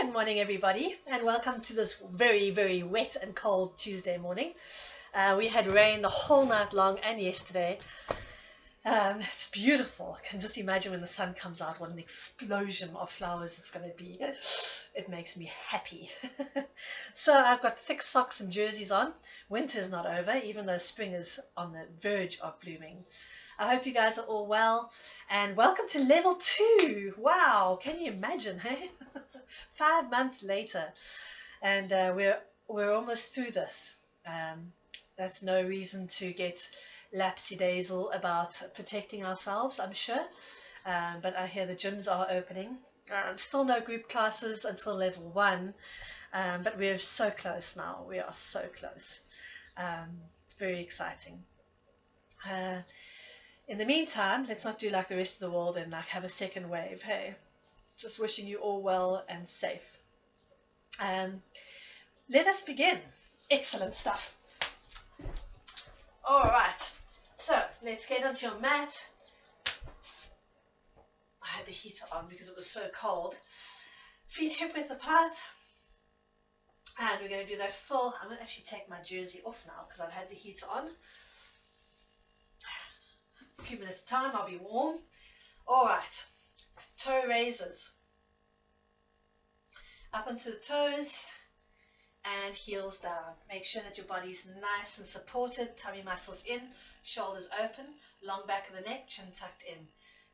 Good morning, everybody, and welcome to this very, very wet and cold Tuesday morning. We had rain the whole night long and yesterday. It's beautiful. I can just imagine when the sun comes out, what an explosion of flowers it's going to be. It makes me happy. So I've got thick socks and jerseys on. Winter's not over, even though spring is on the verge of blooming. I hope you guys are all well, and welcome to level 2. Wow, can you imagine, hey? 5 months later, and we're almost through this. That's no reason to get lapsy-daisy about protecting ourselves, I'm sure, but I hear the gyms are opening. Still no group classes until level 1, but we're so close now. We are so close. Very exciting. In the meantime, let's not do like the rest of the world and like have a second wave, hey? Just wishing you all well and safe. Let us begin. Excellent stuff. All right, so let's get onto your mat. I had the heater on because it was so cold. Feet hip width apart. And we're going to do that full. I'm going to actually take my jersey off now because I've had the heater on. A few minutes time, I'll be warm. All right, toe raises. Up onto the toes and heels down. Make sure that your body's nice and supported. Tummy muscles in, shoulders open, long back of the neck, chin tucked in.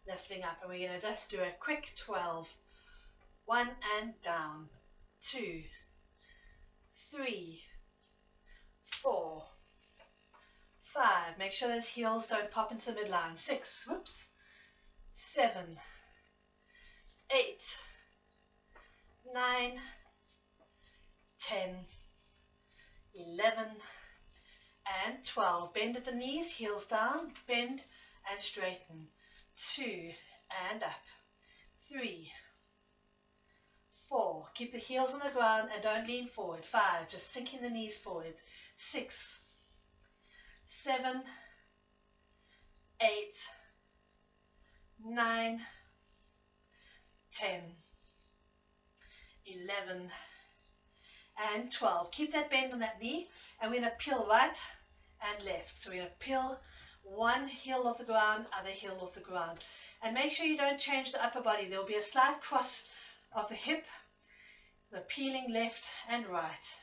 Lifting up, and we're going to just do a quick 12. 1 and down. 2, 3, 4, 5. Make sure those heels don't pop into the midline. 6, whoops. 7, 8, 9, 10, 11, and 12. Bend at the knees, heels down, bend and straighten. 2 and up. 3, 4. Keep the heels on the ground and don't lean forward. 5. Just sinking the knees forward. 6, 7, 8, 9, 10, 11, and 12. Keep that bend on that knee, and we're going to peel right and left. So we're going to peel one heel off the ground, other heel off the ground. And make sure you don't change the upper body. There will be a slight cross of the hip, the peeling left and right.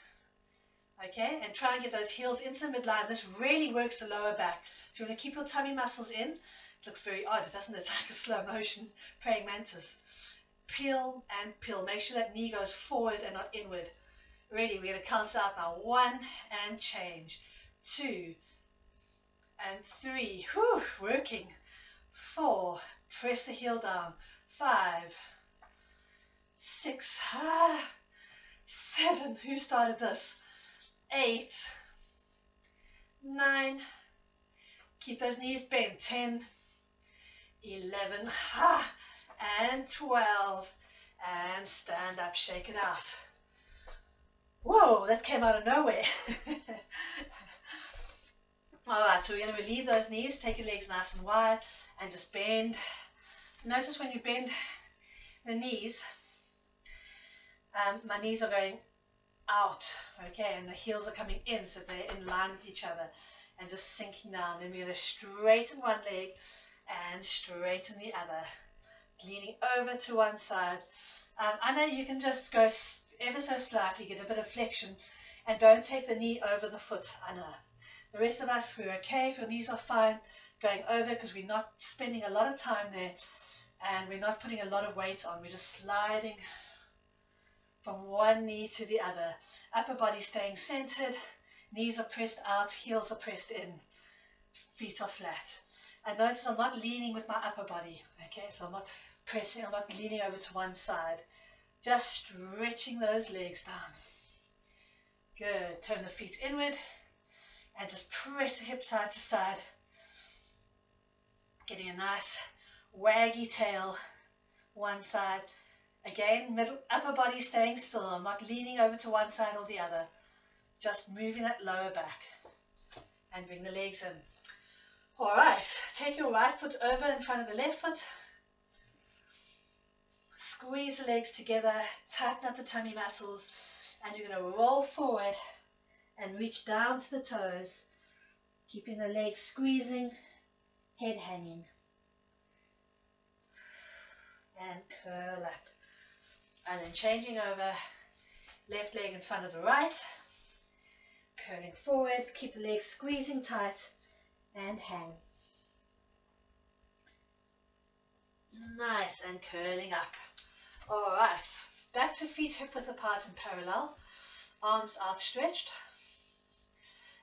Okay, and try and get those heels into the midline. This really works the lower back. So you want to keep your tummy muscles in. It looks very odd, doesn't it? It's like a slow motion praying mantis. Peel and peel. Make sure that knee goes forward and not inward. Ready, we're going to count out now. 1 and change. 2 and 3. Whew, working. 4. Press the heel down. 5. 6. 7. Who started this? 8. 9. Keep those knees bent. 10. 11. And 12. And stand up. Shake it out. Whoa, that came out of nowhere. Alright, so we're going to relieve those knees. Take your legs nice and wide and just bend. Notice when you bend the knees, my knees are going out, okay, and the heels are coming in, so they're in line with each other and just sinking down. Then we're going to straighten one leg and straighten the other, leaning over to one side. I know you can just go ever so slightly, get a bit of flexion, and don't take the knee over the foot. I know. The rest of us, we're okay. If your knees are fine, going over, because we're not spending a lot of time there, and we're not putting a lot of weight on. We're just sliding from one knee to the other. Upper body staying centered, knees are pressed out, heels are pressed in, feet are flat. And notice I'm not leaning with my upper body, okay? So I'm not pressing, I'm not leaning over to one side. Just stretching those legs down. Good. Turn the feet inward and just press the hips side to side. Getting a nice waggy tail one side. Again, middle upper body staying still. I'm not leaning over to one side or the other. Just moving that lower back and bring the legs in. All right, take your right foot over in front of the left foot. squeeze the legs together, tighten up the tummy muscles, and you're going to roll forward and reach down to the toes, keeping the legs squeezing, head hanging. And curl up. And then changing over, left leg in front of the right, curling forward, keep the legs squeezing tight, and hang. Nice, and curling up. Alright, back to feet hip width apart and parallel, arms outstretched.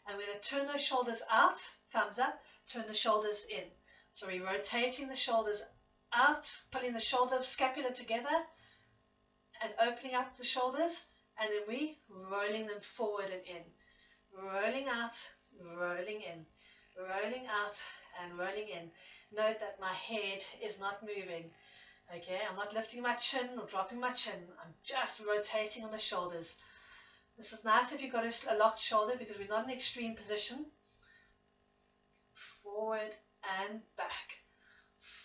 And we're going to turn those shoulders out, thumbs up, turn the shoulders in. So we're rotating the shoulders out, pulling the shoulder scapula together and opening up the shoulders, and then we rolling them forward and in. Rolling out, rolling in, rolling out and rolling in. Note that my head is not moving. Okay, I'm not lifting my chin or dropping my chin. I'm just rotating on the shoulders. This is nice if you've got a locked shoulder because we're not in extreme position. Forward and back.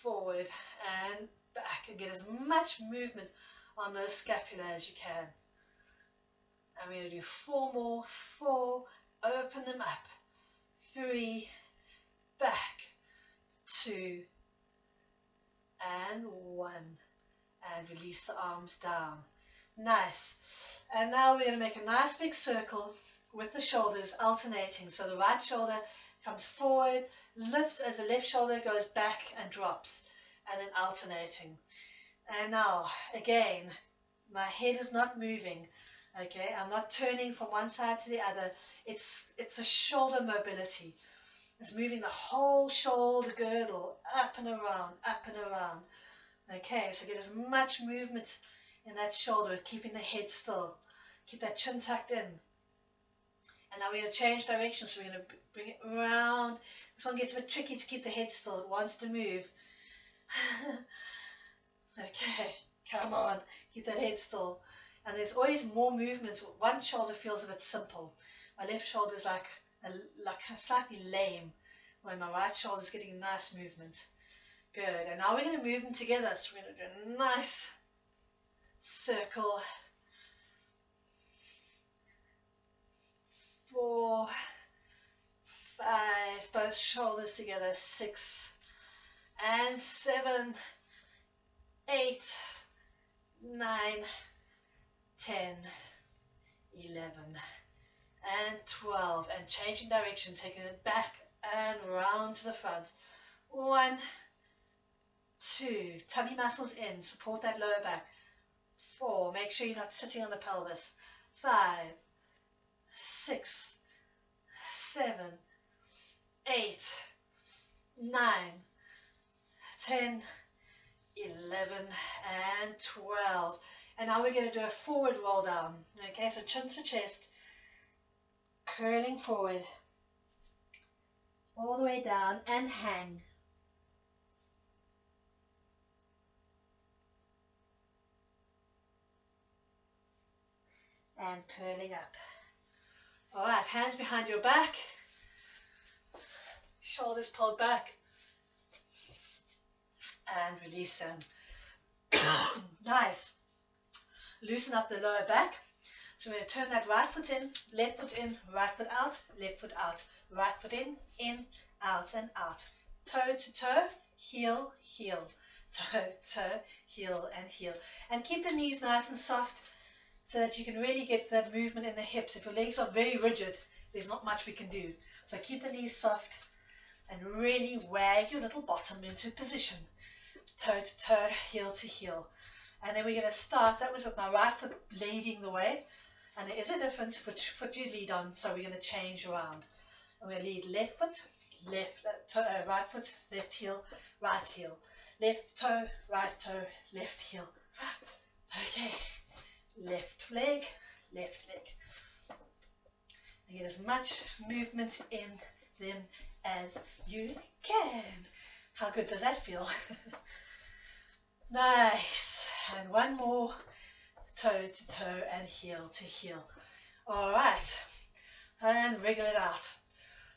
Forward and back. And get as much movement on those scapula as you can. And we're going to do 4 more. 4. Open them up. 3. Back. 2. And 1. And release the arms down. Nice. And now we're going to make a nice big circle with the shoulders alternating. So the right shoulder comes forward, lifts as the left shoulder goes back and drops, and then alternating. And now, again, my head is not moving. Okay, I'm not turning from one side to the other. It's a shoulder mobility. It's moving the whole shoulder girdle up and around, up and around. Okay, so get as much movement in that shoulder, keeping the head still. Keep that chin tucked in. And now we're going to change direction, so we're going to bring it around. This one gets a bit tricky to keep the head still. It wants to move. Okay, come on, keep that head still. And there's always more movements. One shoulder feels a bit simple. My left shoulder is like slightly lame, while my right shoulder is getting nice movement. Good. And now we're going to move them together. So we're going to do a nice circle. 4, 5, both shoulders together. 6 and 7, 8, 9, 10, 11 and 12, and changing direction, taking it back and round to the front. 1, 2, tummy muscles in, support that lower back. 4, make sure you're not sitting on the pelvis. 5, 6, 7, 8, 9, 10, 11 and 12. And now we're going to do a forward roll down. Okay, so chin to chest, curling forward, all the way down and hang. And curling up. All right, hands behind your back, shoulders pulled back, and release them. Nice. Loosen up the lower back. So we're going to turn that right foot in, left foot in, right foot out, left foot out, right foot in, out and out. Toe to toe, heel, heel. Toe, toe, heel and heel. And keep the knees nice and soft so that you can really get the movement in the hips. If your legs are very rigid, there's not much we can do. So keep the knees soft and really wag your little bottom into position. Toe to toe, heel to heel. And then we're going to start, that was with my right foot leading the way. And there is a difference which foot you lead on, so we're going to change around. And we're going to lead left foot, right foot, left heel, right heel. Left toe, left heel. Okay. Left leg, left leg. And get as much movement in them as you can. How good does that feel? Nice. And one more, toe to toe and heel to heel. All right. And wriggle it out.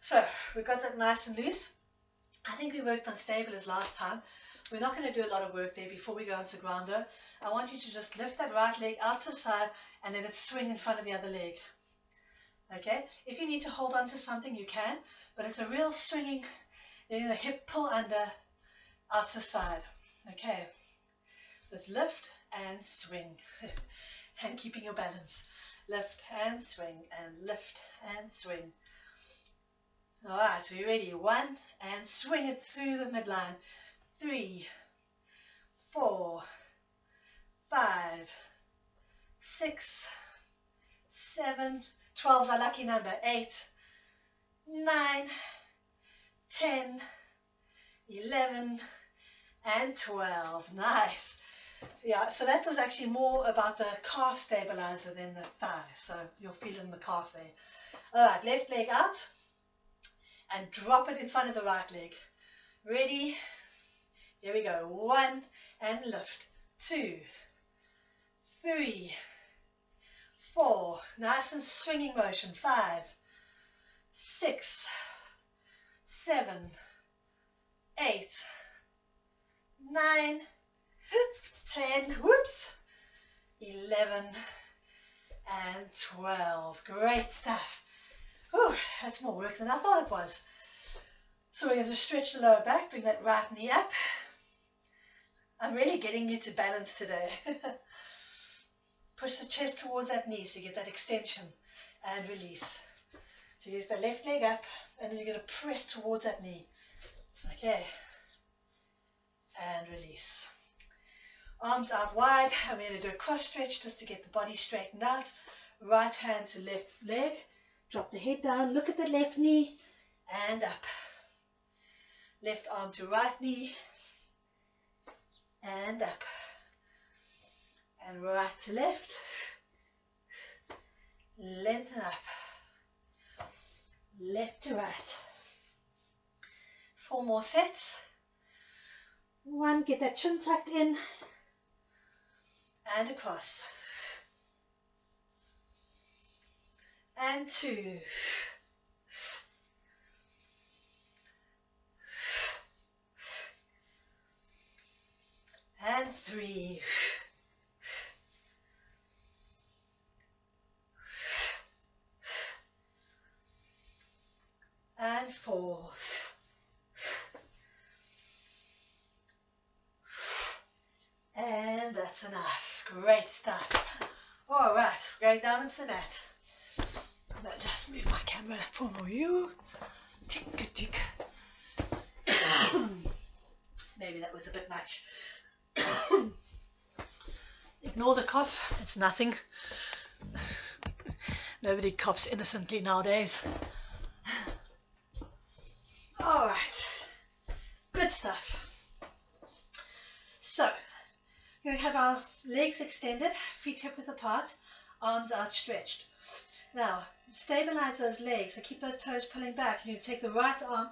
So we got that nice and loose. I think we worked on stablers last time. We're not going to do a lot of work there before we go onto ground though. I want you to just lift that right leg out to the side and let it swing in front of the other leg. Okay, if you need to hold on to something, you can, but it's a real swinging, letting the hip pull under, out to the side. Okay, so it's lift and swing, and keeping your balance. Lift and swing, and lift and swing. All right, so you ready? 1, and swing it through the midline. 3, 4, 5, 6, 7, 12's our lucky number, 8, 9, 10, 11, and 12. Nice. Yeah, so that was actually more about the calf stabilizer than the thigh, so you'll feel it in the calf there. All right, left leg out, and drop it in front of the right leg. Ready? Here we go. 1, and lift. 2, 3, 4, nice and swinging motion. 5, 6, 7, 8, 9, 10, whoops, 11, and 12. Great stuff. Whew, that's more work than I thought it was. So we're going to stretch the lower back, bring that right knee up. I'm really getting you to balance today. Push the chest towards that knee so you get that extension and release. So you get the left leg up and then you're going to press towards that knee. Okay. And release. Arms out wide. I'm going to do a cross stretch just to get the body straightened out. Right hand to left leg. Drop the head down. Look at the left knee and up. Left arm to right knee and up. And right to left. Lengthen up. Left to right. 4 more sets. 1, get that chin tucked in. And across. And 2. And 3. And 4. And that's enough. Great stuff. All right, going down into the mat. I'll just move my camera for you. Tick, tick. Maybe that was a bit much. Ignore the cough. It's nothing. Nobody coughs innocently nowadays. All right. Good stuff. So, we have our legs extended, feet hip width apart, arms outstretched. Now, stabilize those legs, so keep those toes pulling back. You take the right arm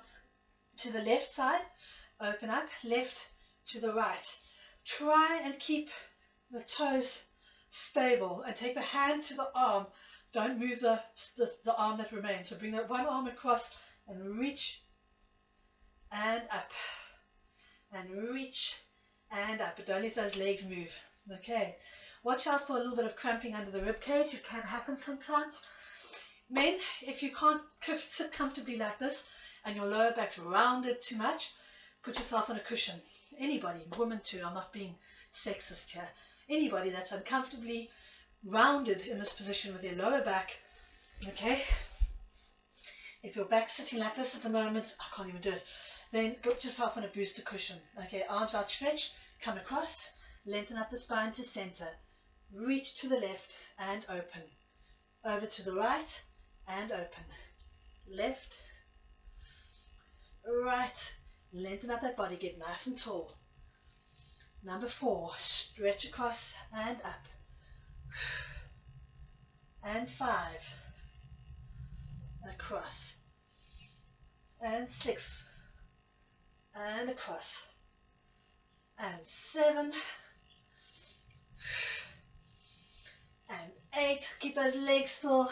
to the left side, open up, left to the right. Try and keep the toes stable and take the hand to the arm. Don't move the arm that remains. So bring that one arm across and reach and up and reach and up, but don't let those legs move. Okay, watch out for a little bit of cramping under the rib cage. It can happen sometimes. Men, if you can't sit comfortably like this and your lower back's rounded too much, put yourself on a cushion. Anybody, women too, I'm not being sexist here. Anybody that's uncomfortably rounded in this position with their lower back, okay, if your back's sitting like this at the moment, I can't even do it, then put yourself on a booster cushion. Okay, arms outstretched, come across, lengthen up the spine to center, reach to the left and open, over to the right and open, left, right, lengthen up that body, get nice and tall. Number 4, stretch across and up, and 5, across, and 6, and across, and 7, and 8, keep those legs still,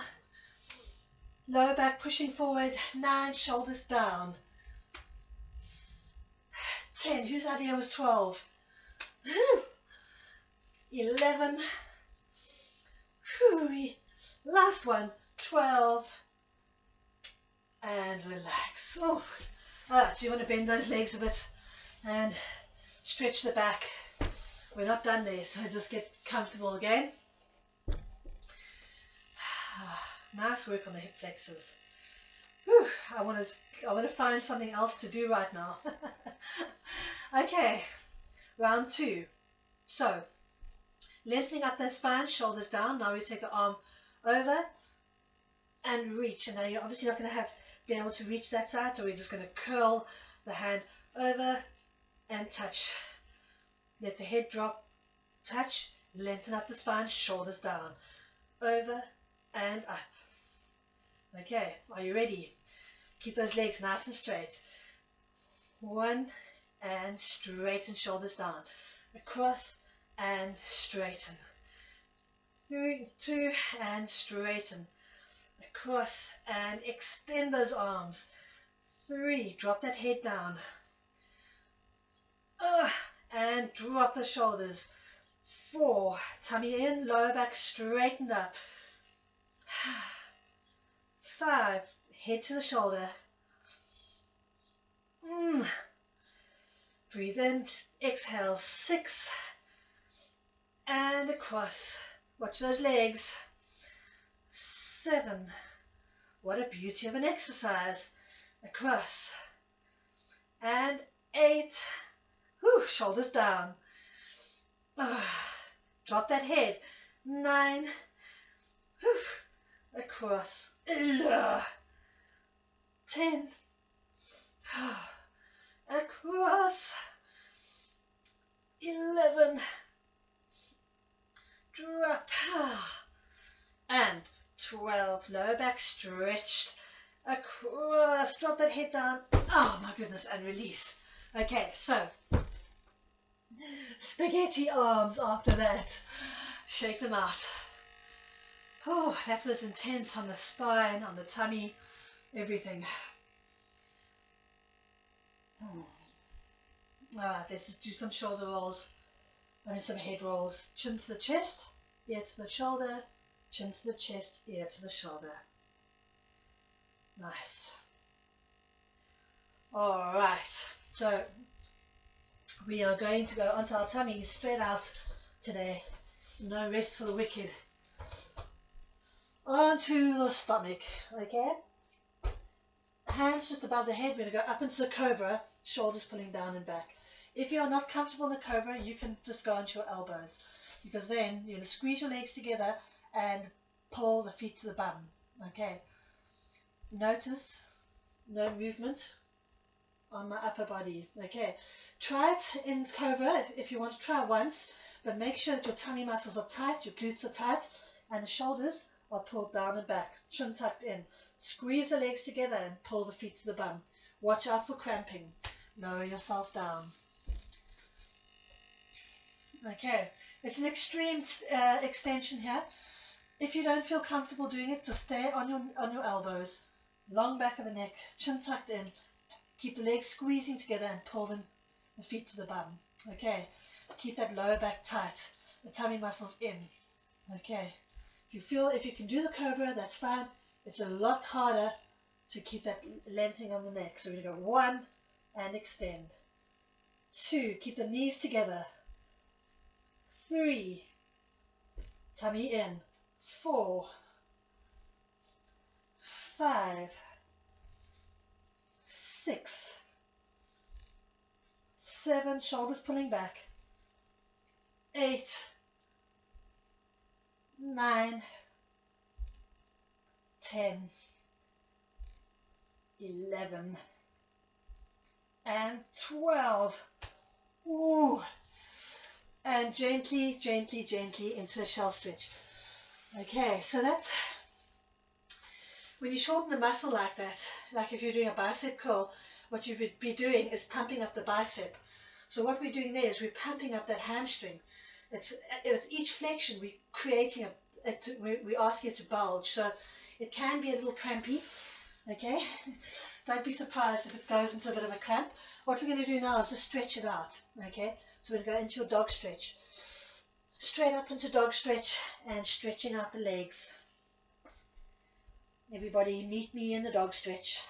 lower back pushing forward, 9, shoulders down, 10. Whose idea was 12? 11. Whew. Last one. 12. And relax. Oh. Alright, so you want to bend those legs a bit and stretch the back. We're not done there, so just get comfortable again. Nice work on the hip flexors. Whew, I want to find something else to do right now. Okay, round 2. So, lengthening up the spine, shoulders down. Now we take the arm over and reach. And now you're obviously not going to be able to reach that side, so we're just going to curl the hand over and touch. Let the head drop, touch, lengthen up the spine, shoulders down, over and up. Okay, are you ready? Keep those legs nice and straight. 1 and straighten, shoulders down. Across and straighten. 3, 2 and straighten. Across and extend those arms. 3, drop that head down. And drop the shoulders. 4, tummy in, lower back straightened up. 5, head to the shoulder. Breathe in, exhale. 6, and across. Watch those legs. 7, what a beauty of an exercise. Across. And 8, whew, shoulders down. Drop that head. 9, whew, across. 10, across. 11, drop. And 12, lower back stretched. Across, drop that head down. Oh my goodness, and release. Okay, so spaghetti arms after that. Shake them out. Oh, that was intense on the spine, on the tummy, everything. Alright, let's just do some shoulder rolls. I mean some head rolls. Chin to the chest, ear to the shoulder, chin to the chest, ear to the shoulder. Nice. Alright, so we are going to go onto our tummies straight out today. No rest for the wicked. Onto the stomach, okay? Hands just above the head. We're going to go up into the cobra, shoulders pulling down and back. If you are not comfortable in the cobra, you can just go onto your elbows, because then you're going to squeeze your legs together and pull the feet to the bum, okay? Notice no movement on my upper body, okay? Try it in cobra if you want to try once, but make sure that your tummy muscles are tight, your glutes are tight, and the shoulders are pulled down and back, chin tucked in. Squeeze the legs together and pull the feet to the bum. Watch out for cramping. Lower yourself down. Okay, it's an extreme extension here. If you don't feel comfortable doing it, just stay on your elbows. Long back of the neck, chin tucked in. Keep the legs squeezing together and pull the feet to the bum. Okay, keep that lower back tight. The tummy muscles in. Okay. If you can do the cobra, that's fine. It's a lot harder to keep that lengthening on the neck. So we're going to go 1 and extend. 2, keep the knees together. 3, tummy in. 4, 5, 6, 7, shoulders pulling back. 8, 9, 10, 11, and 12. Ooh. And gently, gently, gently into a shell stretch. Okay, so that's when you shorten the muscle like that, like if you're doing a bicep curl, what you would be doing is pumping up the bicep. So what we're doing there is we're pumping up that hamstring. It's with each flexion we're creating we're asking it to bulge. So it can be a little crampy, Okay, don't be surprised if it goes into a bit of a cramp. What we're going to do now is just stretch it out. Okay, so we're going to go into your dog stretch. Straight up into dog stretch and stretching out the legs. Everybody meet me in the dog stretch.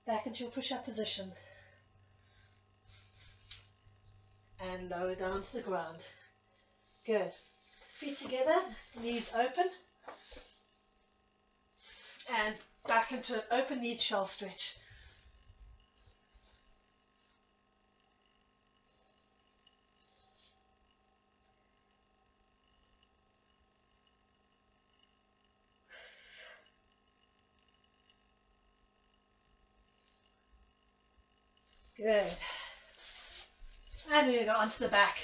Back into your push-up position. And lower down to the ground. Good. Feet together, knees open. And back into an open kneed shell stretch. Good. And we're going to go onto the back.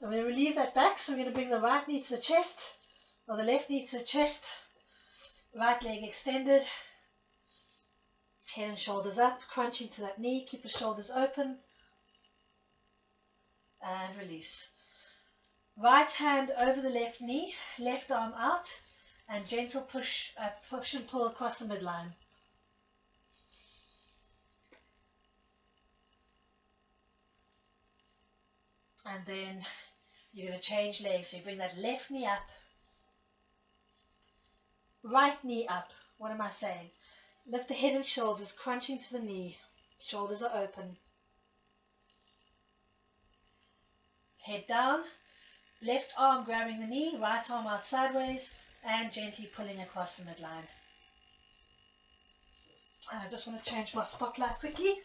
I'm going to relieve that back, so I'm going to bring the right knee to the chest, or the left knee to the chest, right leg extended, head and shoulders up, crunching to that knee, keep the shoulders open, and release. Right hand over the left knee, left arm out, and gentle push and pull across the midline. And then you're going to change legs. So you bring that left knee up, right knee up. What am I saying? Lift the head and shoulders, crunching to the knee. Shoulders are open. Head down, left arm grabbing the knee, right arm out sideways, and gently pulling across the midline. I just want to change my spotlight quickly.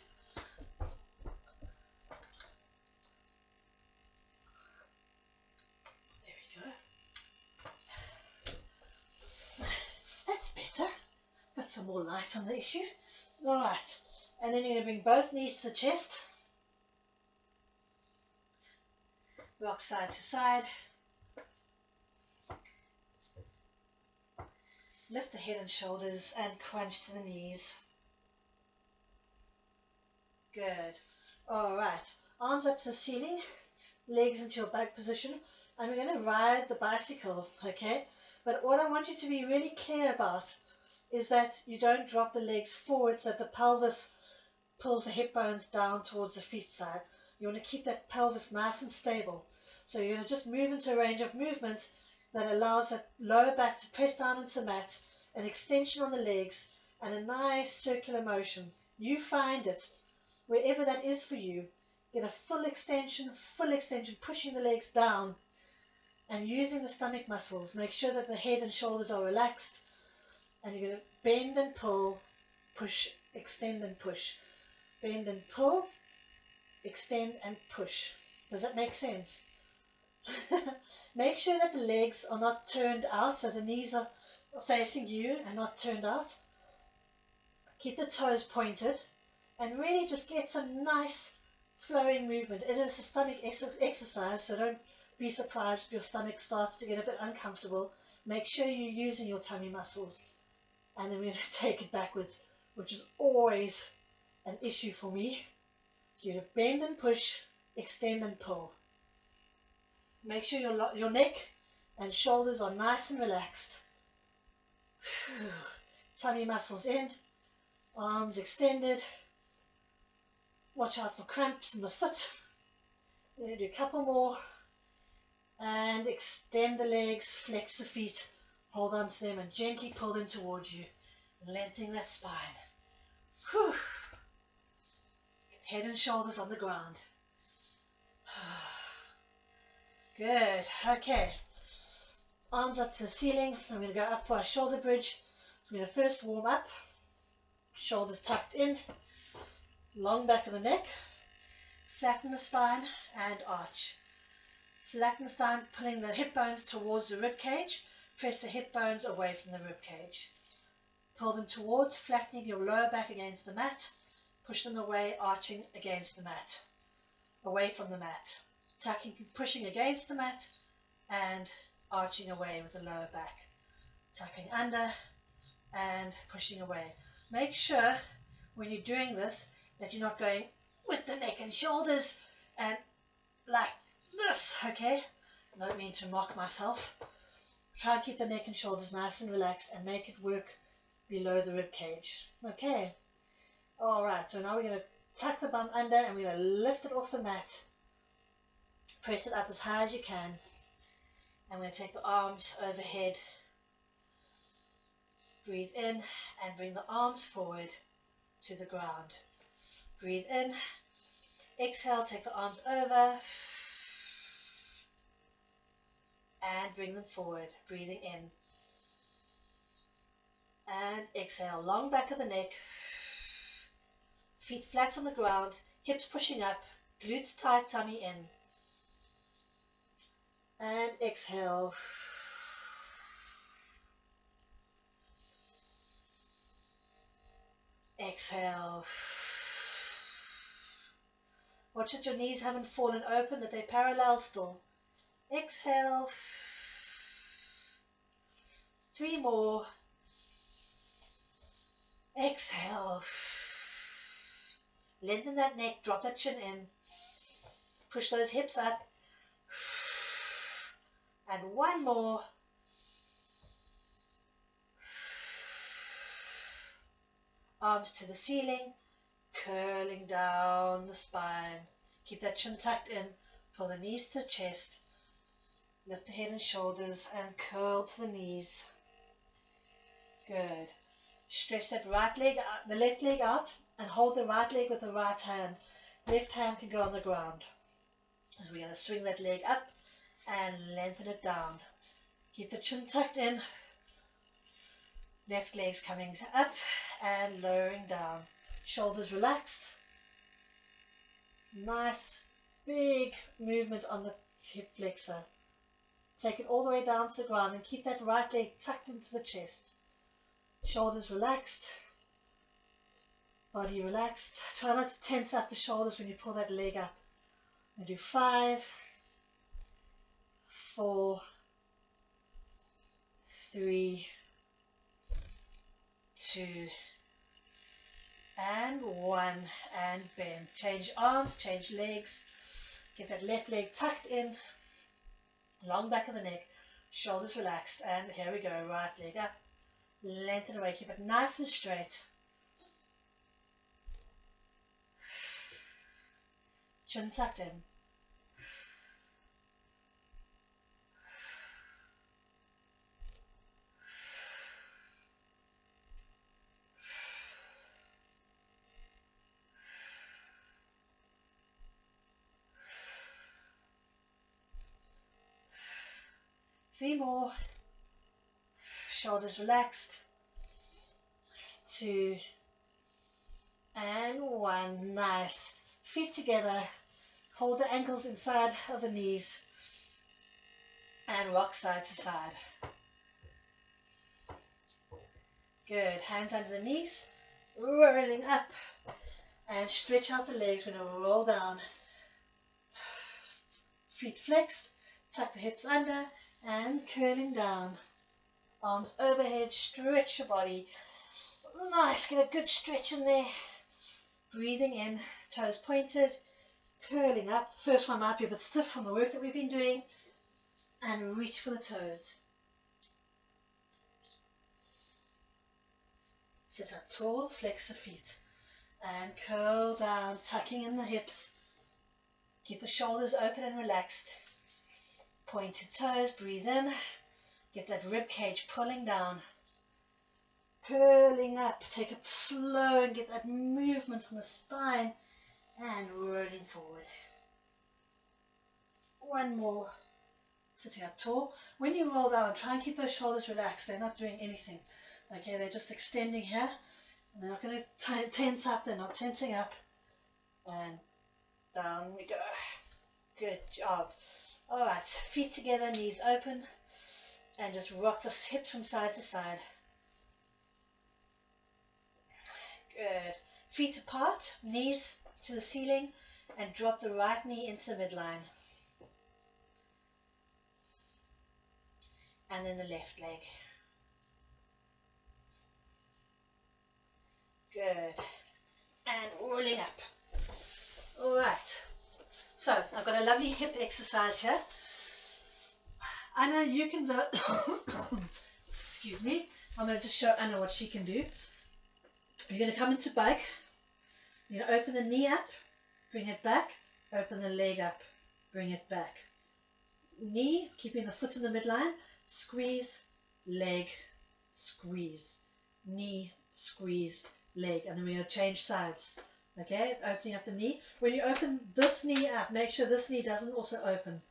That's better. Put some more light on the issue. Alright. And then you're going to bring both knees to the chest. Rock side to side. Lift the head and shoulders and crunch to the knees. Good. Alright. Arms up to the ceiling. Legs into your back position. And we're going to ride the bicycle. Okay? But what I want you to be really clear about is that you don't drop the legs forward so that the pelvis pulls the hip bones down towards the feet side. You want to keep that pelvis nice and stable. So you're going to just move into a range of movement that allows that lower back to press down into the mat, an extension on the legs, and a nice circular motion. You find it wherever that is for you. Get a full extension, pushing the legs down and using the stomach muscles. Make sure that the head and shoulders are relaxed. And you're going to bend and pull, push, extend and push. Bend and pull, extend and push. Does that make sense? Make sure that the legs are not turned out, so the knees are facing you and not turned out. Keep the toes pointed and really just get some nice flowing movement. It is a stomach exercise, so don't be surprised if your stomach starts to get a bit uncomfortable. Make sure you're using your tummy muscles. And then we're going to take it backwards, which is always an issue for me. So you're going to bend and push, extend and pull. Make sure your neck and shoulders are nice and relaxed. Tummy muscles in, arms extended. Watch out for cramps in the foot. We're going to do a couple more. And extend the legs, flex the feet, hold on to them and gently pull them towards you, lengthening that spine. Whew. Head and shoulders on the ground. Good. Okay. Arms up to the ceiling. I'm going to go up for our shoulder bridge. So I'm going to first warm up. Shoulders tucked in. Long back of the neck. Flatten the spine and arch. Flatten the spine, pulling the hip bones towards the rib cage. Press the hip bones away from the rib cage. Pull them towards, flattening your lower back against the mat. Push them away, arching against the mat. Away from the mat. Tucking, pushing against the mat and arching away with the lower back. Tucking under and pushing away. Make sure when you're doing this that you're not going with the neck and shoulders and like this, okay? I don't mean to mock myself. Try and keep the neck and shoulders nice and relaxed and make it work below the rib cage. Okay. All right. So now we're going to tuck the bum under and we're going to lift it off the mat. Press it up as high as you can. I'm going to take the arms overhead. Breathe in and bring the arms forward to the ground. Breathe in. Exhale, take the arms over. And bring them forward. Breathing in. And exhale. Long back of the neck. Feet flat on the ground. Hips pushing up. Glutes tight, tummy in. And exhale. Exhale. Watch that your knees haven't fallen open, that they're parallel still. Exhale. 3 more. Exhale. Lengthen that neck, drop that chin in. Push those hips up. And 1 more. Arms to the ceiling, curling down the spine. Keep that chin tucked in. Pull the knees to the chest. Lift the head and shoulders and curl to the knees. Good. Stretch that right leg, the left leg out and hold the right leg with the right hand. Left hand can go on the ground. So we're going to swing that leg up and lengthen it down. Keep the chin tucked in. Left leg's coming up and lowering down. Shoulders relaxed. Nice big movement on the hip flexor. Take it all the way down to the ground and keep that right leg tucked into the chest. Shoulders relaxed. Body relaxed. Try not to tense up the shoulders when you pull that leg up. And do 5, 4, 3, 2, and 1, and bend. Change arms, change legs. Get that left leg tucked in, long back of the neck, shoulders relaxed, and here we go, right leg up, lengthen away, keep it nice and straight. Chin tucked in. Three more. Shoulders relaxed. 2 and 1. Nice. Feet together. Hold the ankles inside of the knees. And rock side to side. Good. Hands under the knees. Rolling up. And stretch out the legs. We're going to roll down. Feet flexed. Tuck the hips under. And curling down. Arms overhead. Stretch your body. Nice. Get a good stretch in there. Breathing in. Toes pointed. Curling up. First one might be a bit stiff from the work that we've been doing. And reach for the toes. Sit up tall, flex the feet. And curl down, tucking in the hips. Keep the shoulders open and relaxed. Pointed toes, breathe in. Get that rib cage pulling down. Curling up, take it slow and get that movement on the spine. And rolling forward. 1 more. Sitting up tall. When you roll down, try and keep those shoulders relaxed. They're not doing anything. Okay, they're just extending here. And they're not going to tense up. They're not tensing up. And down we go. Good job. Alright, feet together, knees open. And just rock the hips from side to side. Good. Feet apart, knees to the ceiling. And drop the right knee into the midline. And then the left leg. Good. And rolling up. Alright. So, I've got a lovely hip exercise here. Anna, you can do, excuse me, I'm going to just show Anna what she can do. You're going to come into bike. You're going to open the knee up, bring it back, open the leg up, bring it back. Knee, keeping the foot in the midline, squeeze, leg, squeeze, knee, squeeze, leg, and then we're going to change sides. Okay, opening up the knee. When you open this knee up, make sure this knee doesn't also open.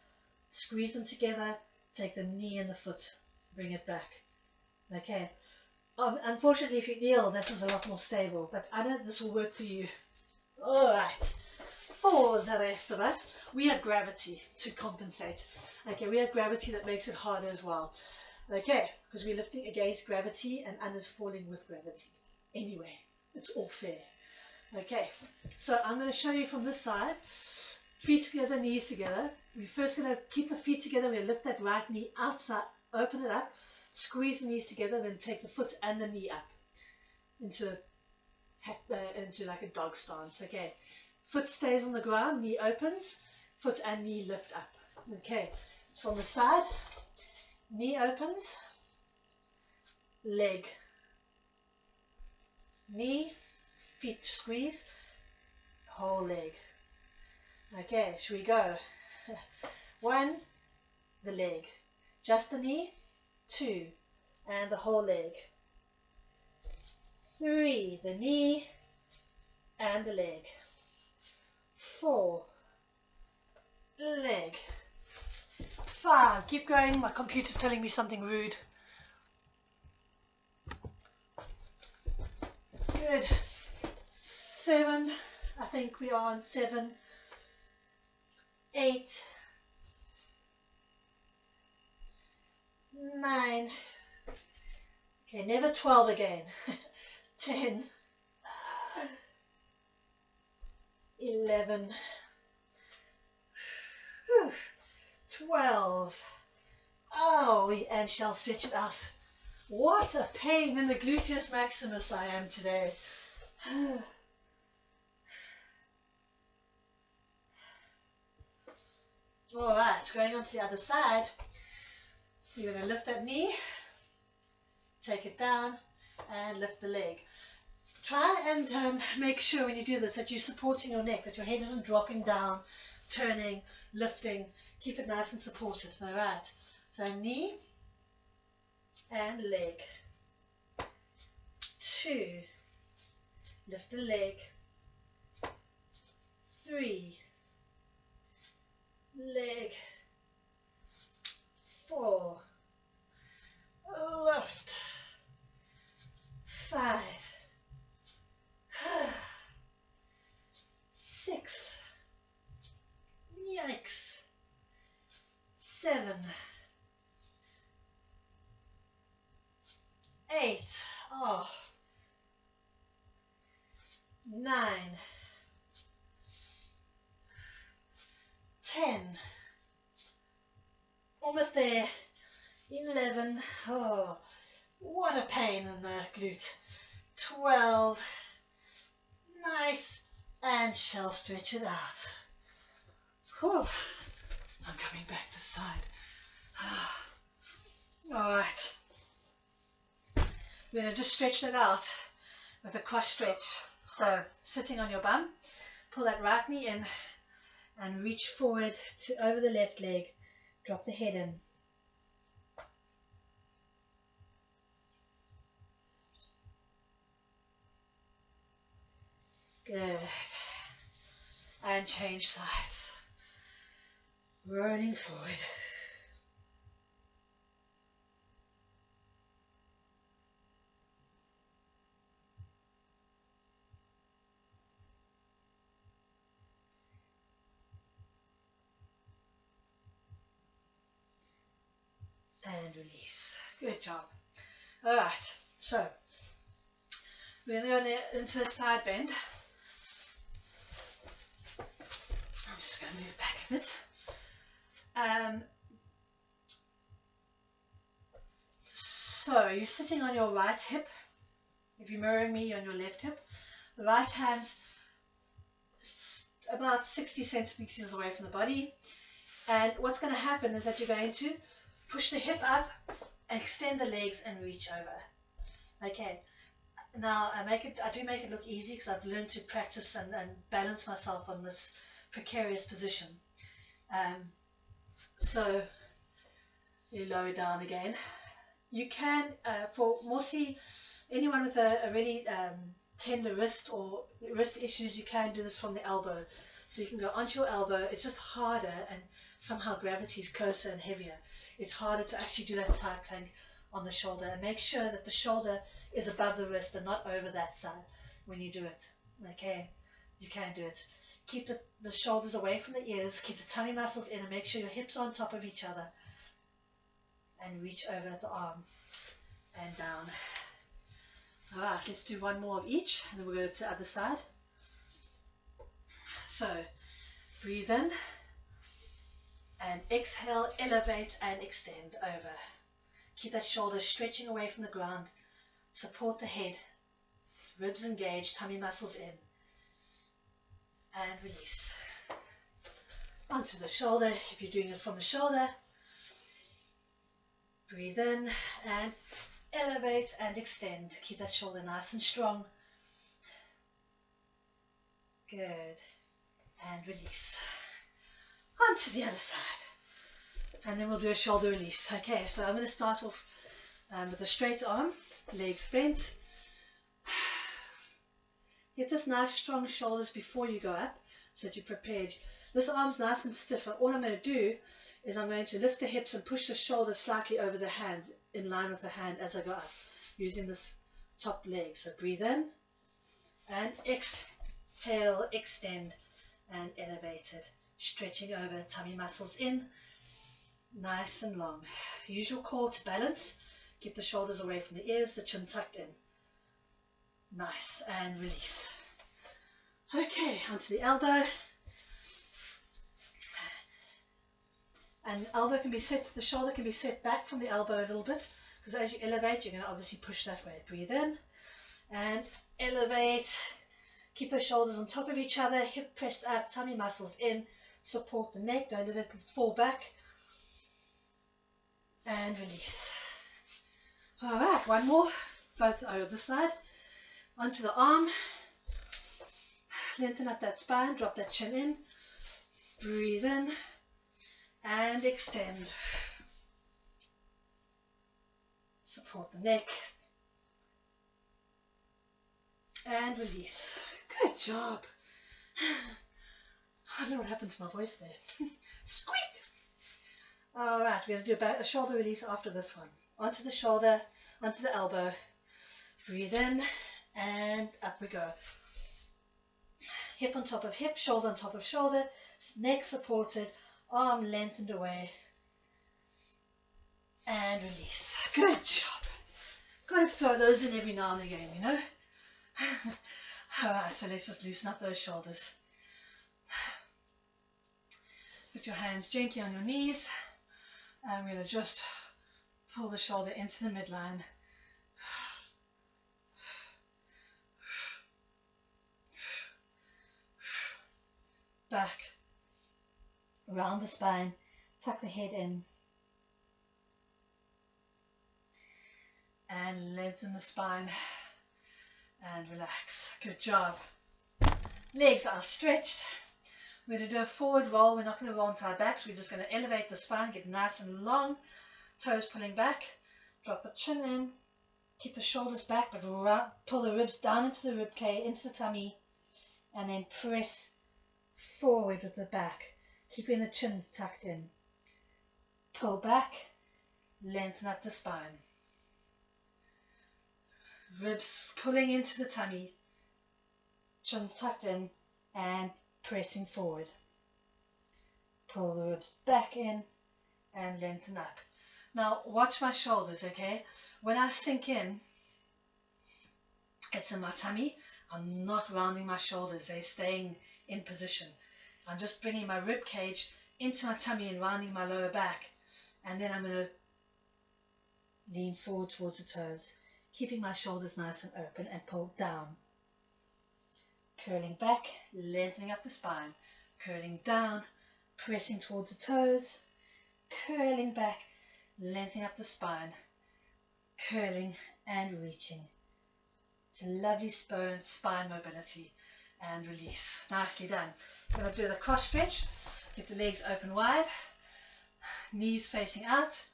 Squeeze them together, take the knee and the foot, bring it back. Okay. Unfortunately, if you kneel, this is a lot more stable, but Anna, this will work for you. All right. For the rest of us, we have gravity to compensate. Okay, we have gravity that makes it harder as well. Okay, because we're lifting against gravity and Anna's falling with gravity. Anyway, it's all fair. Okay, so I'm going to show you from this side. Feet together, knees together. We're first going to keep the feet together. We're going to lift that right knee outside, open it up, squeeze the knees together, then take the foot and the knee up into like a dog stance. Okay, foot stays on the ground, knee opens, foot and knee lift up. Okay, so on the side, knee opens, leg, knee, feet squeeze, whole leg. Okay, should we go? 1, the leg, just the knee, 2, and the whole leg, 3, the knee and the leg, 4, leg, 5, keep going, my computer's telling me something rude. Good. 7, I think we are on 7, 8, 9, okay, never 12 again, 10, 11, 12, oh, and shall stretch it out. What a pain in the gluteus maximus I am today. Alright, going on to the other side. You're going to lift that knee, take it down, and lift the leg. Try and make sure when you do this that you're supporting your neck, that your head isn't dropping down, turning, lifting. Keep it nice and supported. Alright, so knee and leg. 2, lift the leg. 3, leg, 4, lift, 5, 6, yikes, 7, 8, oh, 9, 10, almost there, 11, oh, what a pain in the glute, 12, nice, and shall stretch it out. Whew. I'm coming back this side. Alright, we're going to just stretch that out with a cross stretch. So sitting on your bum, pull that right knee in and reach forward to over the left leg, drop the head in. Good. And change sides. Rolling forward. And release. Good job. Alright, so we're going to go into a side bend. I'm just going to move back a bit. So you're sitting on your right hip. If you're mirroring me, on your left hip. The right hand's about 60 centimeters away from the body. And what's going to happen is that you're going to Push the hip up, extend the legs and reach over. Okay, now I do make it look easy because I've learned to practice and balance myself on this precarious position. So you lower down again. You can, for mostly anyone with a really tender wrist or wrist issues, you can do this from the elbow. So you can go onto your elbow. It's just harder, and somehow gravity is closer and heavier. It's harder to actually do that side plank on the shoulder. And make sure that the shoulder is above the wrist and not over that side when you do it. Okay, you can do it. Keep the shoulders away from the ears. Keep the tummy muscles in, and make sure your hips are on top of each other. And reach over the arm and down. Alright, let's do one more of each, and then we'll go to the other side. So, breathe in, and exhale, elevate and extend over. Keep that shoulder stretching away from the ground. Support the head, ribs engaged, tummy muscles in. And release. Onto the shoulder, if you're doing it from the shoulder. Breathe in and elevate and extend. Keep that shoulder nice and strong. Good. And release. Onto the other side. And then we'll do a shoulder release. Okay, so I'm going to start off with a straight arm, legs bent. Get this nice strong shoulders before you go up so that you're prepared. This arm's nice and stiff, and all I'm going to do is I'm going to lift the hips and push the shoulders slightly over the hand, in line with the hand as I go up, using this top leg. So breathe in and exhale, extend and elevate it. Stretching over, tummy muscles in, nice and long. Use your core to balance. Keep the shoulders away from the ears, the chin tucked in. Nice, and release. Okay, onto the elbow. And elbow can be set, the shoulder can be set back from the elbow a little bit, because as you elevate, you're going to obviously push that way. Breathe in and elevate. Keep the shoulders on top of each other, hip pressed up, tummy muscles in. Support the neck, don't let it fall back. And release. Alright, one more, both on the side. Onto the arm. Lengthen up that spine, drop that chin in. Breathe in. And extend. Support the neck. And release. Good job. I don't know what happened to my voice there. Squeak! Alright, we're going to do a shoulder release after this one. Onto the shoulder, onto the elbow. Breathe in and up we go. Hip on top of hip, shoulder on top of shoulder, neck supported, arm lengthened away, and release. Good job. Got to throw those in every now and again, you know. Alright, so let's just loosen up those shoulders. Put your hands gently on your knees, and we're going to just pull the shoulder into the midline. Back, around the spine, tuck the head in, and lengthen the spine, and relax. Good job. Legs outstretched. We're going to do a forward roll. We're not going to roll onto our backs. We're just going to elevate the spine, get nice and long, toes pulling back, drop the chin in, keep the shoulders back, but pull the ribs down into the rib cage, into the tummy, and then press forward with the back, keeping the chin tucked in. Pull back, lengthen up the spine. Ribs pulling into the tummy, chin's tucked in, and pressing forward. Pull the ribs back in and lengthen up. Now watch my shoulders, okay? When I sink in, it's in my tummy. I'm not rounding my shoulders, they're staying in position. I'm just bringing my rib cage into my tummy and rounding my lower back, and then I'm going to lean forward towards the toes, keeping my shoulders nice and open, and pull down. Curling back, lengthening up the spine, curling down, pressing towards the toes, curling back, lengthening up the spine, curling and reaching. It's a lovely spine mobility and release. Nicely done. I'm going to do the cross stretch. Get the legs open wide, knees facing out,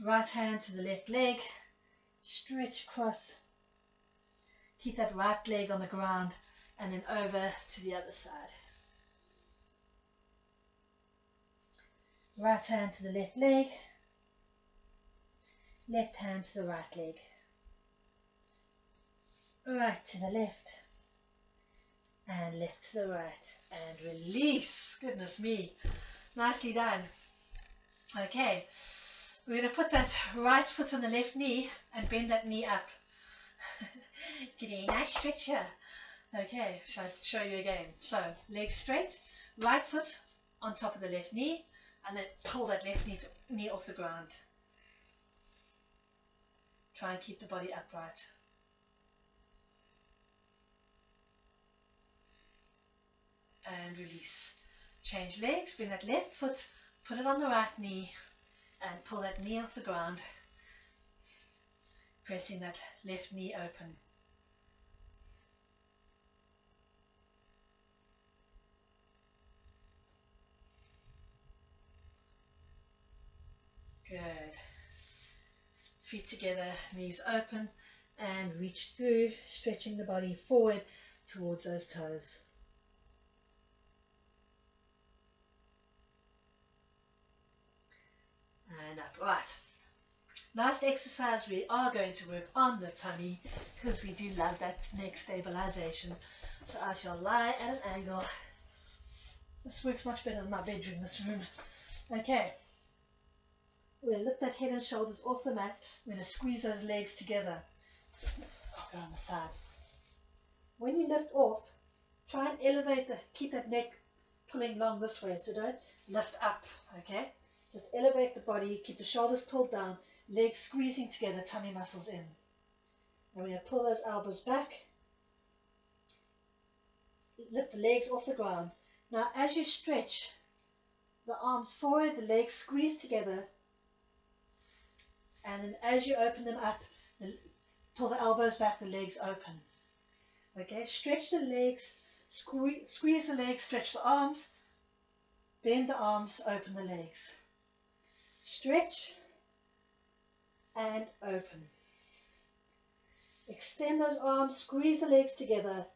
right hand to the left leg, stretch across, keep that right leg on the ground, and then over to the other side. Right hand to the left leg, left hand to the right leg, right to the left, and left to the right, and release. Goodness me, nicely done. Okay, we're going to put that right foot on the left knee and bend that knee up. Getting a nice stretch here. Okay, shall I show you again? So, legs straight, right foot on top of the left knee, and then pull that left knee off the ground. Try and keep the body upright. And release. Change legs, bring that left foot, put it on the right knee, and pull that knee off the ground, pressing that left knee open. Good. Feet together, knees open, and reach through, stretching the body forward towards those toes. And up. Right. Last exercise, we are going to work on the tummy because we do love that neck stabilization. So I shall lie at an angle. This works much better than my bedroom, this room. Okay. We're going to lift that head and shoulders off the mat. We're going to squeeze those legs together. I'll go on the side. When you lift off, try and elevate, keep that neck pulling long this way, so don't lift up, okay? Just elevate the body, keep the shoulders pulled down, legs squeezing together, tummy muscles in. And we're going to pull those elbows back. Lift the legs off the ground. Now as you stretch the arms forward, the legs squeeze together, and then as you open them up, pull the elbows back, the legs open. Okay, stretch the legs, squeeze the legs, stretch the arms, bend the arms, open the legs. Stretch and open. Extend those arms, squeeze the legs together,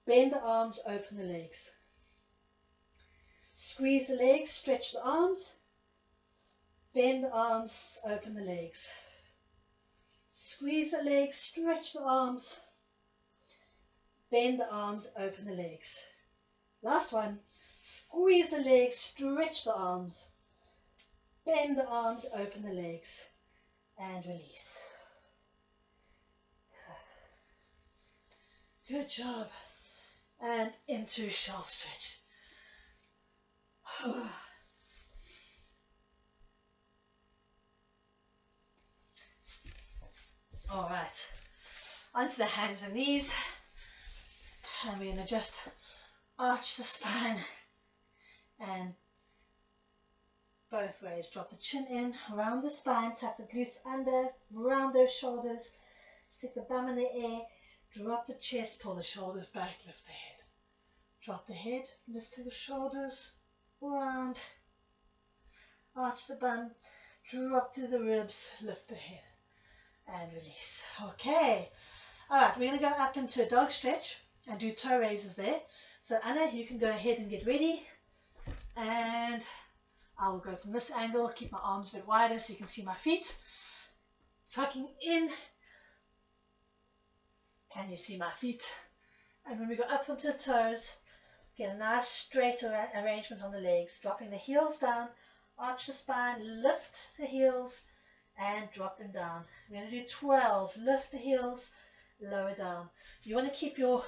bend the arms, open the legs. Squeeze the legs, stretch the arms, bend the arms, open the legs. Squeeze the legs, stretch the arms, bend the arms, open the legs. Last one. Squeeze the legs, stretch the arms, bend the arms, open the legs, and release. Good job. And into shell stretch. All right, onto the hands and knees, and we're going to just arch the spine and both ways. Drop the chin in, round the spine, tuck the glutes under, round those shoulders, stick the bum in the air, drop the chest, pull the shoulders back, lift the head. Drop the head, lift to the shoulders, round, arch the bum, drop through the ribs, lift the head. And release. Okay. Alright, we're going to go up into a dog stretch and do toe raises there. So Anna, you can go ahead and get ready. And I will go from this angle, keep my arms a bit wider so you can see my feet. Tucking in. Can you see my feet? And when we go up onto the toes, get a nice straight arrangement on the legs. Dropping the heels down, arch the spine, lift the heels, and drop them down. We're going to do 12. Lift the heels, lower down. You want to keep your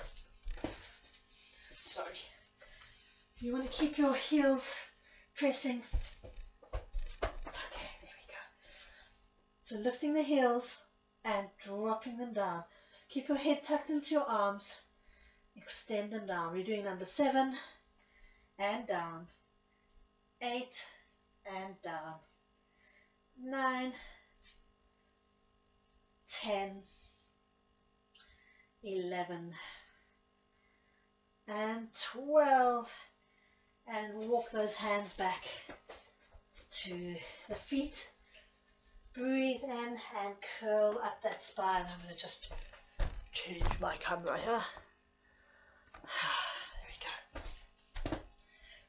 heels pressing. Okay, there we go. So lifting the heels and dropping them down. Keep your head tucked into your arms. Extend them down. We're doing number 7 and down. 8 and down. 9, 10, 11, and 12. And walk those hands back to the feet. Breathe in and curl up that spine. I'm going to just change my camera here. There we go.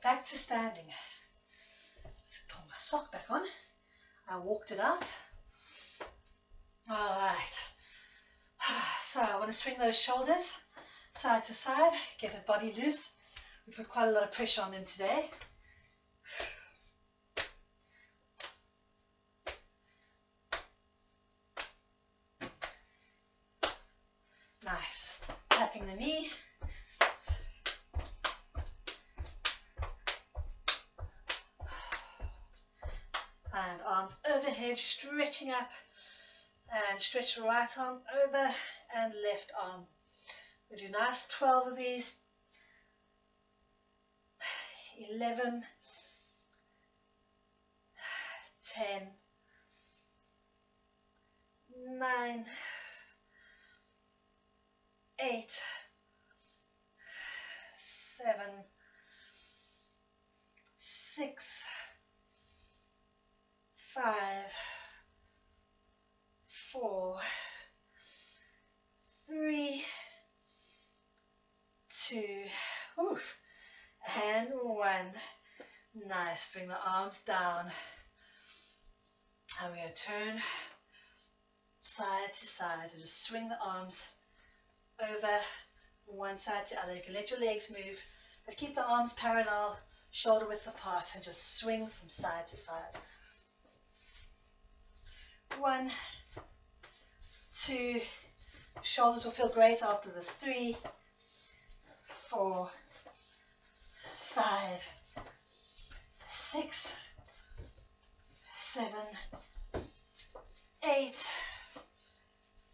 Back to standing. Pull my sock back on. I walked it out. Alright. So I want to swing those shoulders side to side. Get the body loose. We put quite a lot of pressure on them today. Nice. Tapping the knee. And arms overhead, stretching up. And stretch the right arm over and left arm. We do nice 12 of these. 11, 10, 9, 8, 7, 6, 5, 4, 3, 2, and 1. Nice. Bring the arms down. And we're going to turn side to side. So just swing the arms over one side to the other. You can let your legs move, but keep the arms parallel, shoulder width apart, and just swing from side to side. 1, 2, shoulders will feel great after this. 3, 4, 5, 6, 7, 8,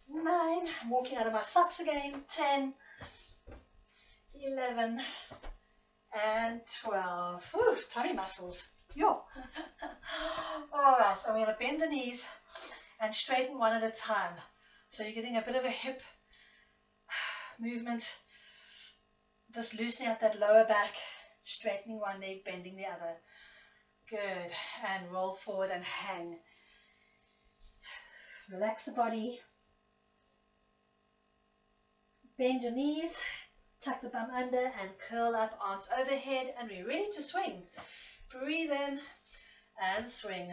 9. I'm walking out of my socks again. 10, 11, and 12. Ooh, tummy muscles. Yo. Alright, I'm going to bend the knees and straighten one at a time. So you're getting a bit of a hip movement. Just loosening up that lower back, straightening one leg, bending the other. Good. And roll forward and hang. Relax the body. Bend your knees, tuck the bum under and curl up, arms overhead, and we're ready to swing. Breathe in and swing.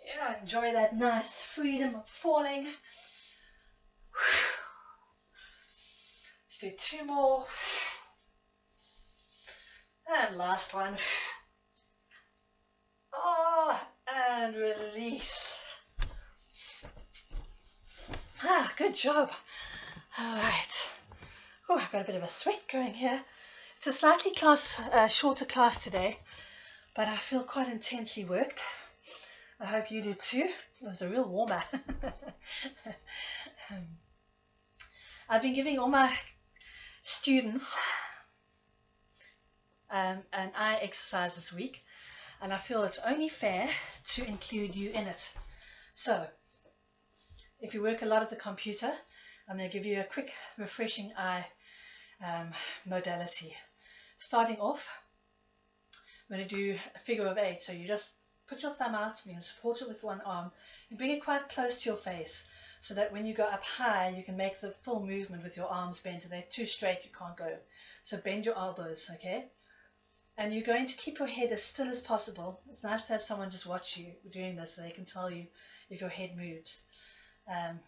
Yeah, enjoy that nice freedom of falling. Let's do 2 more. And last one. Oh, and release. Ah, good job. All right. Oh, I've got a bit of a sweat going here. It's a slightly shorter class today, but I feel quite intensely worked. I hope you do too. It was a real warmer. I've been giving all my students an eye exercise this week, and I feel it's only fair to include you in it. So, if you work a lot at the computer, I'm going to give you a quick refreshing eye modality. Starting off, I'm going to do a figure of 8. So you just put your thumb out, you're going to support it with one arm, and bring it quite close to your face, so that when you go up high, you can make the full movement with your arms bent. If they're too straight, you can't go. So bend your elbows, okay? And you're going to keep your head as still as possible. It's nice to have someone just watch you doing this so they can tell you if your head moves. And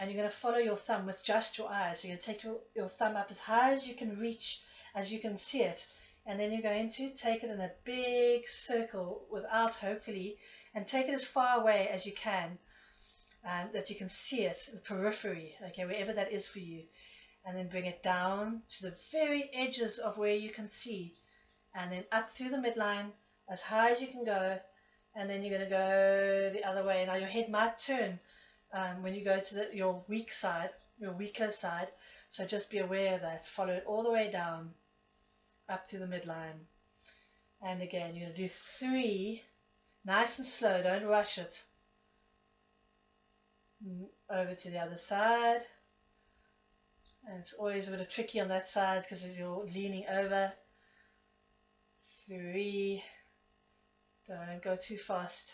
you're going to follow your thumb with just your eyes. So you're going to take your thumb up as high as you can reach, as you can see it. And then you're going to take it in a big circle without, hopefully, and take it as far away as you can, that you can see it, the periphery, okay, wherever that is for you. And then bring it down to the very edges of where you can see. And then up through the midline, as high as you can go. And then you're going to go the other way. Now your head might turn when you go to your weak side, your weaker side. So just be aware of that. Follow it all the way down. up to the midline. And again, you're going to do 3, nice and slow, don't rush it. Over to the other side. And it's always a bit tricky on that side because you're leaning over. 3, don't go too fast.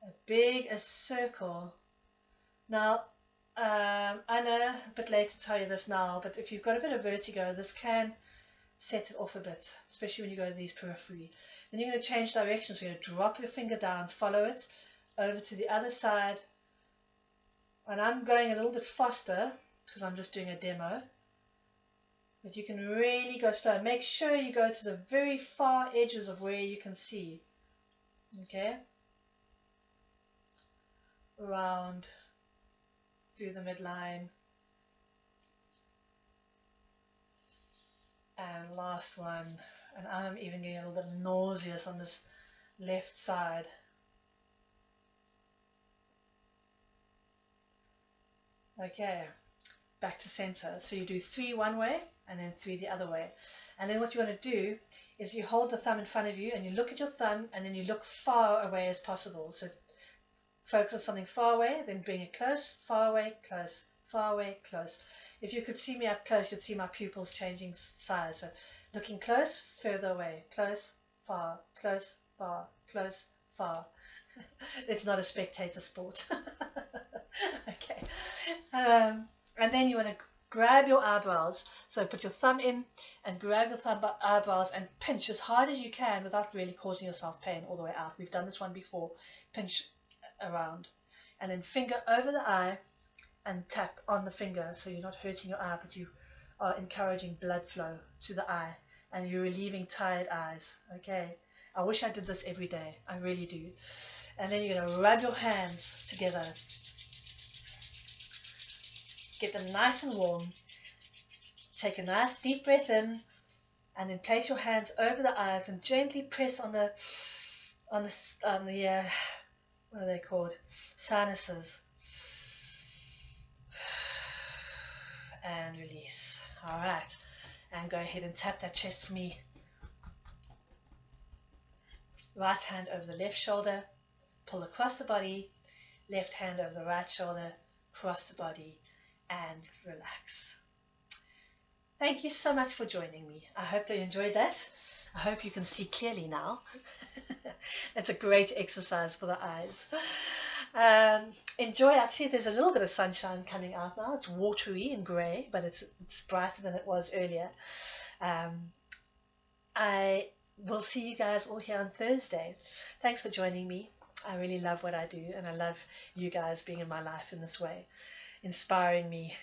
A big circle. Now, I know a bit late to tell you this now, but if you've got a bit of vertigo, this can set it off a bit, especially when you go to these periphery. Then you're going to change direction, so you're going to drop your finger down, follow it over to the other side. And I'm going a little bit faster because I'm just doing a demo. But you can really go slow. Make sure you go to the very far edges of where you can see. Okay? Around through the midline. And last one. And I'm even getting a little bit nauseous on this left side. Okay, back to center. So you do 3 one way and then 3 the other way. And then what you want to do is you hold the thumb in front of you and you look at your thumb and then you look far away as possible. So focus on something far away, then bring it close, far away, close, far away, close. If you could see me up close, you'd see my pupils changing size. So looking close, further away, close, far, close, far. It's not a spectator sport. Okay. And then you want to grab your eyebrows. So put your thumb in and grab your eyebrows and pinch as hard as you can without really causing yourself pain all the way out. We've done this one before. Pinch around. And then finger over the eye and tap on the finger so you're not hurting your eye, but you are encouraging blood flow to the eye and you're relieving tired eyes. Okay. I wish I did this every day. I really do. And then you're going to rub your hands together. Get them nice and warm. Take a nice deep breath in and then place your hands over the eyes and gently press on the what are they called? Sinuses. And release. All right. And go ahead and tap that chest for me. Right hand over the left shoulder. Pull across the body. Left hand over the right shoulder. Cross the body. And relax. Thank you so much for joining me. I hope you enjoyed that. I hope you can see clearly now. It's a great exercise for the eyes. Enjoy. Actually, there's a little bit of sunshine coming out now. It's watery and grey, but it's brighter than it was earlier. I will see you guys all here on Thursday. Thanks for joining me. I really love what I do, and I love you guys being in my life in this way, inspiring me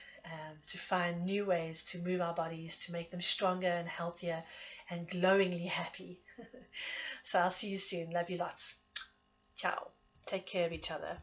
to find new ways to move our bodies, to make them stronger and healthier and glowingly happy. So I'll see you soon. Love you lots. Ciao. Take care of each other.